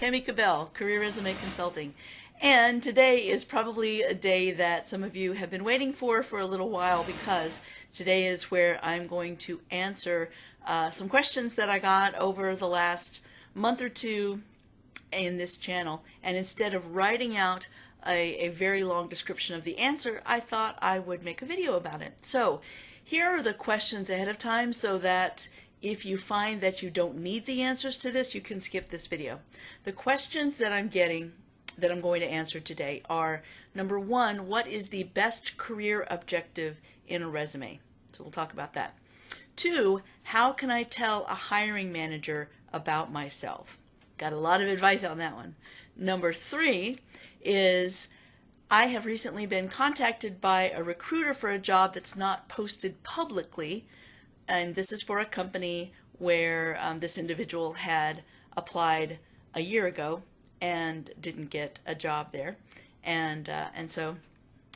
Tammy Kabell, Career Resume Consulting. And today is probably a day that some of you have been waiting for a little while, because today is where I'm going to answer some questions that I got over the last month or two in this channel. And instead of writing out a very long description of the answer, I thought I would make a video about it. So here are the questions ahead of time, so that if you find that you don't need the answers to this, you can skip this video. The questions that I'm getting that I'm going to answer today are: number one, what is the best career objective in a resume? So we'll talk about that. Two, how can I tell a hiring manager about myself? Got a lot of advice on that one. Number three is, I have recently been contacted by a recruiter for a job that's not posted publicly, and this is for a company where this individual had applied a year ago and didn't get a job there, and so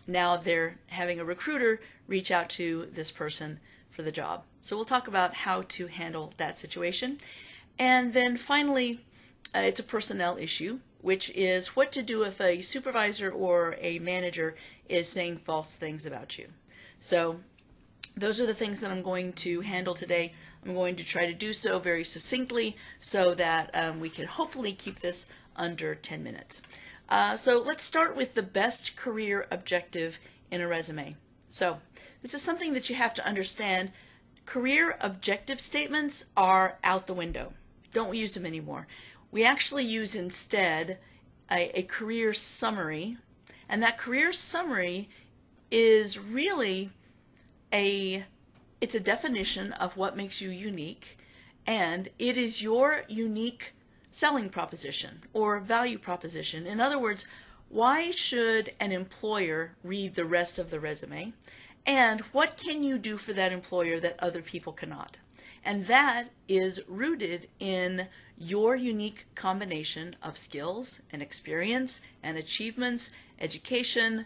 now they're having a recruiter reach out to this person for the job. So we'll talk about how to handle that situation. And then finally, it's a personnel issue, which is what to do if a supervisor or a manager is saying false things about you. So those are the things that I'm going to handle today. I'm going to try to do so very succinctly so that we can hopefully keep this under 10 minutes. So let's start with the best career objective in a resume. So this is something that you have to understand. Career objective statements are out the window. Don't use them anymore. We actually use instead a career summary, and that career summary is really it's a definition of what makes you unique, and it is your unique selling proposition or value proposition. In other words, why should an employer read the rest of the resume, and what can you do for that employer that other people cannot? And that is rooted in your unique combination of skills and experience and achievements, education.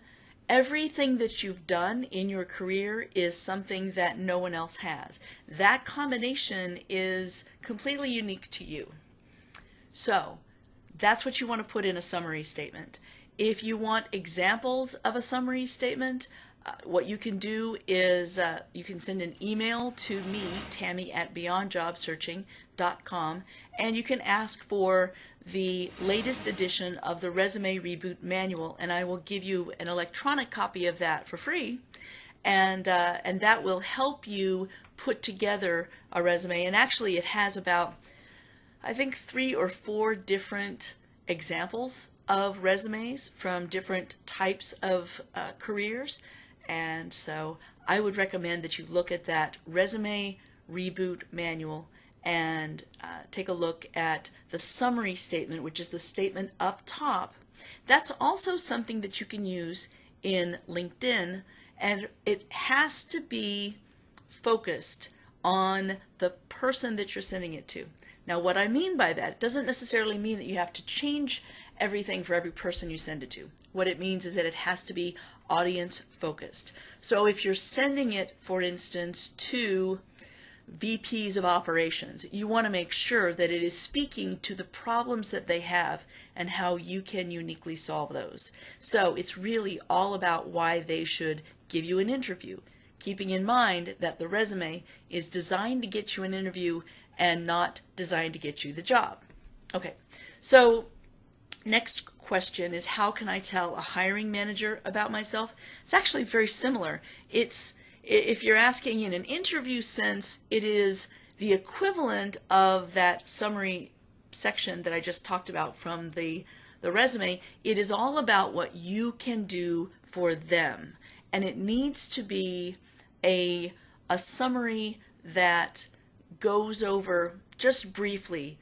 Everything that you've done in your career is something that no one else has. That combination is completely unique to you. So that's what you want to put in a summary statement. If you want examples of a summary statement, what you can do is you can send an email to me, Tammy at beyondjobsearching.com, and you can ask for the latest edition of the Resume Reboot Manual, and I will give you an electronic copy of that for free, and that will help you put together a resume. And actually it has about, I think, 3 or 4 different examples of resumes from different types of careers. And so I would recommend that you look at that Resume Reboot Manual and take a look at the summary statement, which is the statement up top. That's also something that you can use in LinkedIn, and it has to be focused on the person that you're sending it to. Now, what I mean by that, it doesn't necessarily mean that you have to change everything for every person you send it to. What it means is that it has to be audience focused. So if you're sending it, for instance, to VPs of operations, you want to make sure that it is speaking to the problems that they have and how you can uniquely solve those. So it's really all about why they should give you an interview, keeping in mind that the resume is designed to get you an interview and not designed to get you the job. Okay, so next question is, how can I tell a hiring manager about myself? It's actually very similar. If you're asking in an interview sense, it is the equivalent of that summary section that I just talked about from the resume. It is all about what you can do for them, and it needs to be a summary that goes over just briefly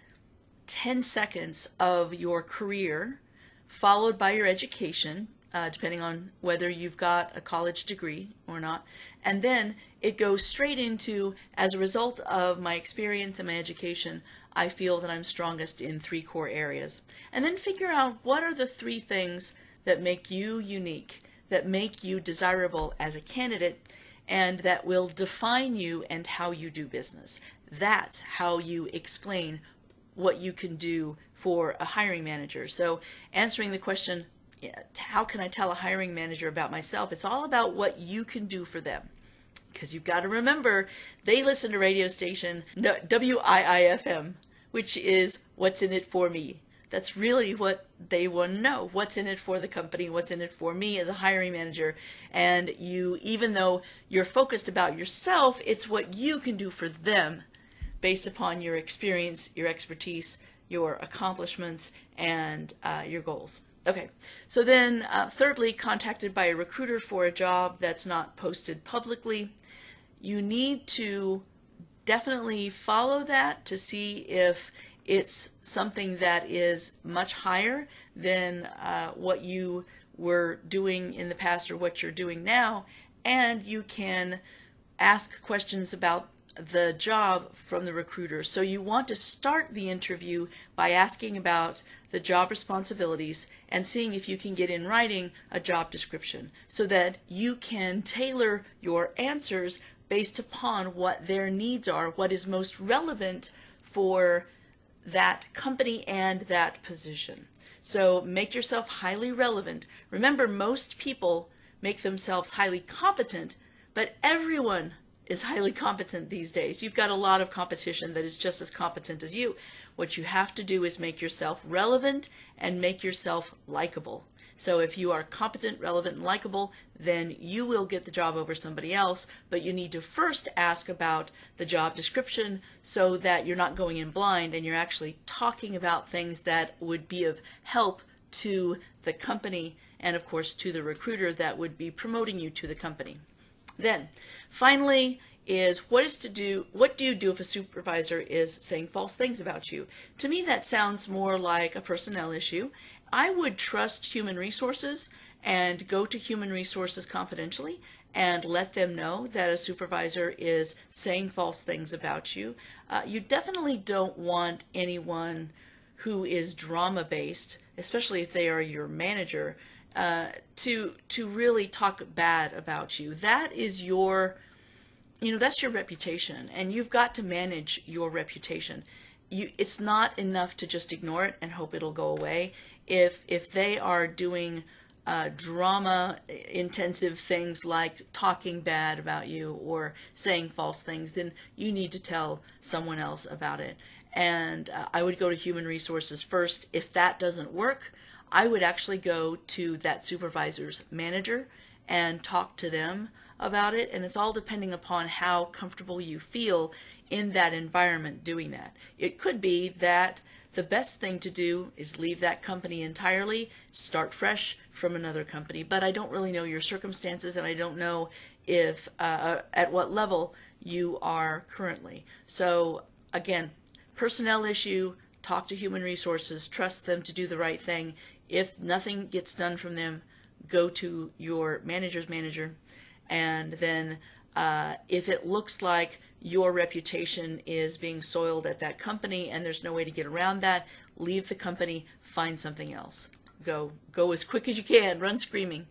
10 seconds of your career, followed by your education, depending on whether you've got a college degree or not. And then it goes straight into, as a result of my experience and my education, I feel that I'm strongest in 3 core areas. And then figure out what are the 3 things that make you unique, that make you desirable as a candidate, and that will define you and how you do business. That's how you explain what you can do for a hiring manager. So answering the question, how can I tell a hiring manager about myself? It's all about what you can do for them. Because you've got to remember, they listen to radio station WIIFM, which is what's in it for me. That's really what they want to know. What's in it for the company? What's in it for me as a hiring manager? And you, even though you're focused about yourself, it's what you can do for them based upon your experience, your expertise, your accomplishments, and your goals. Okay, so then thirdly, contacted by a recruiter for a job that's not posted publicly. You need to definitely follow that to see if it's something that is much higher than what you were doing in the past or what you're doing now, and you can ask questions about the job from the recruiter. So you want to start the interview by asking about the job responsibilities and seeing if you can get in writing a job description so that you can tailor your answers based upon what their needs are, what is most relevant for that company and that position. So make yourself highly relevant. Remember, most people make themselves highly competent, but everyone is highly competent these days. You've got a lot of competition that is just as competent as you. What you have to do is make yourself relevant and make yourself likable. So if you are competent, relevant, and likable, then you will get the job over somebody else, but you need to first ask about the job description so that you're not going in blind and you're actually talking about things that would be of help to the company and, of course, to the recruiter that would be promoting you to the company. Then, finally, is what do you do if a supervisor is saying false things about you? To me, that sounds more like a personnel issue. I would trust human resources and go to human resources confidentially and let them know that a supervisor is saying false things about you. You definitely don't want anyone who is drama-based, especially if they are your manager, to really talk bad about you. That is that's your reputation, and you've got to manage your reputation. It's not enough to just ignore it and hope it'll go away. If they are doing drama intensive things like talking bad about you or saying false things, then you need to tell someone else about it. And I would go to human resources first. If that doesn't work, I would actually go to that supervisor's manager and talk to them about it, and it's all depending upon how comfortable you feel in that environment doing that. It could be that the best thing to do is leave that company entirely, start fresh from another company, but I don't really know your circumstances, and I don't know if at what level you are currently. So again, personnel issue, talk to human resources, trust them to do the right thing. If nothing gets done from them, go to your manager's manager, and then if it looks like your reputation is being soiled at that company and there's no way to get around that, leave the company, find something else. Go as quick as you can, run screaming.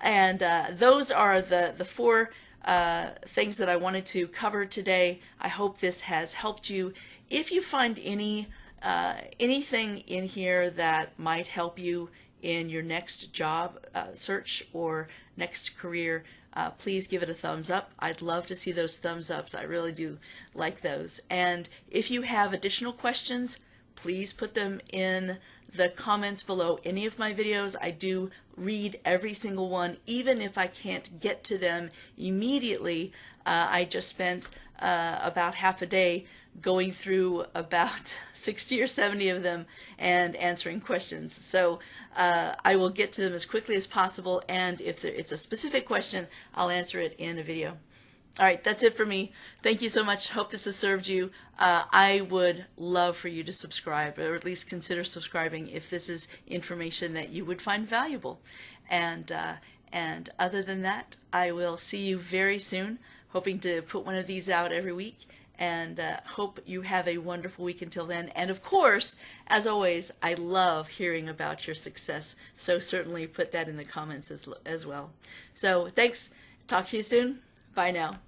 And those are the four things that I wanted to cover today. I hope this has helped you. If you find anything in here that might help you in your next job search or next career, please give it a thumbs up. I'd love to see those thumbs ups. I really do like those. And if you have additional questions, please put them in the comments below any of my videos. I do read every single one, even if I can't get to them immediately. I just spent about half a day going through about 60 or 70 of them and answering questions. So I will get to them as quickly as possible, and if it's a specific question, I'll answer it in a video. All right, that's it for me. Thank you so much. Hope this has served you. I would love for you to subscribe, or at least consider subscribing if this is information that you would find valuable. And other than that, I will see you very soon, hoping to put one of these out every week. And hope you have a wonderful week until then. And of course, as always, I love hearing about your success. So certainly put that in the comments as well. So thanks. Talk to you soon. Bye now.